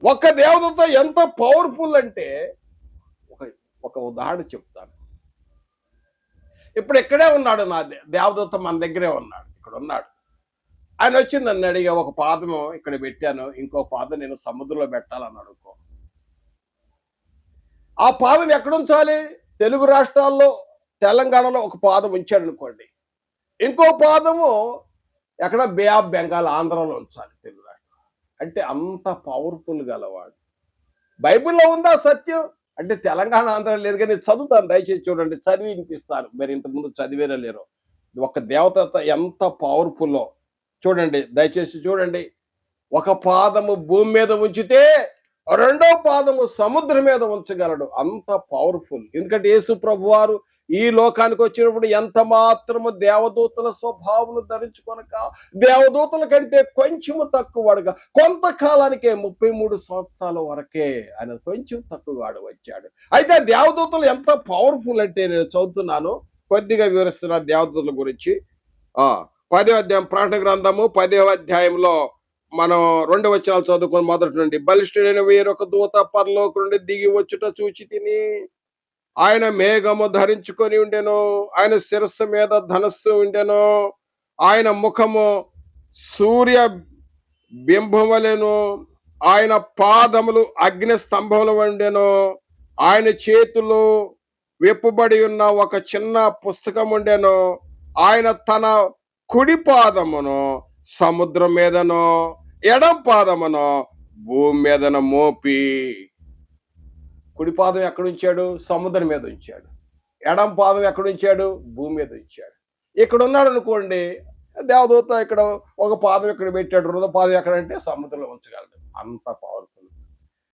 ఒక్క దేవదూత ఎంత పవర్ఫుల్ అంటే ఒక ఒక ఉదాహరణ చెప్తాను. ఇప్పుడు ఇక్కడే ఉన్నాడు, నా దేవదూత మన దగ్గరే ఉన్నాడు, ఇక్కడ ఉన్నాడు. ఆయన వచ్చి నన్ను అడిగా, ఒక పాదము ఇక్కడ పెట్టాను, ఇంకో పాదం నేను సముద్రంలో పెట్టాలని అనుకో. ఆ పాదం ఎక్కడ ఉంచాలి? తెలుగు రాష్ట్రాల్లో, తెలంగాణలో ఒక పాదం ఉంచాడు అనుకోండి, ఇంకో పాదము ఎక్కడ బే ఆఫ్ బెంగాల్, ఆంధ్రాలో ఉంచాలి తెలుగు రాష్ట్రం. అంటే అంత పవర్ఫుల్ గలవాడు. బైబిల్లో ఉందా సత్యం అంటే? తెలంగాణ, ఆంధ్ర లేదు కానీ చదువుతాను, దయచేసి చూడండి, చదివి వినిపిస్తాను. మరి ఇంతకుముందు చదివేనా లేరు. ఒక దేవత ఎంత పవర్ఫుల్లో చూడండి, దయచేసి చూడండి. ఒక పాదము భూమి మీద ఉంచితే రెండో పాదము సముద్రం మీద ఉంచగలడు, అంత పవర్ఫుల్. ఎందుకంటే యేసు ప్రభువారు ఈ లోకానికి వచ్చినప్పుడు ఎంత మాత్రము దేవదూతల స్వభావములు ధరించుకొనక, దేవదూతల కంటే కొంచెము తక్కువగా, కొంతకాలానికే 33 సంవత్సరాల వరకే ఆయన కొంచెం తక్కువగాడు వచ్చాడు. అయితే దేవదూతలు ఎంత పవర్ఫుల్ అంటే నేను చదువుతున్నాను, కొద్దిగా వివరిస్తున్నా దేవదూతల గురించి. 10వ అధ్యాయం, ప్రకటన గ్రంథము 10వ అధ్యాయంలో మనం 2 వచనాలు చదువుకొని మొదటి నుండి. బలిష్ఠుడైన వేరొక దూత పరలోకం నుండి దిగి వచ్చుట చూచి తిని, ఆయన మేఘము ధరించుకొని ఉండెను, ఆయన శిరస్సు మీద ధనస్సు ఉండెను, ఆయన ముఖము సూర్య బింబములను, ఆయన పాదములు అగ్ని స్తంభములు ఉండెను, ఆయన చేతులు విప్పబడి ఉన్న ఒక చిన్న పుస్తకం ఉండెను, ఆయన తన కుడి పాదమును సముద్రం మీదను, ఎడం పాదమును భూమి మీదన మోపి. కుడి పాదం ఎక్కడుంచాడు? సముద్రం మీద ఉంచాడు. ఎడం పాదం ఎక్కడుంచాడు? భూమి మీద ఉంచాడు. ఇక్కడ ఉన్నాడు అనుకోండి, దేవదూత ఇక్కడ ఒక పాదం ఎక్కడ పెట్టాడు, హృదయ పాదం ఎక్కడంటే సముద్రంలో ఉంచగలడు, అంత పవర్ఫుల్.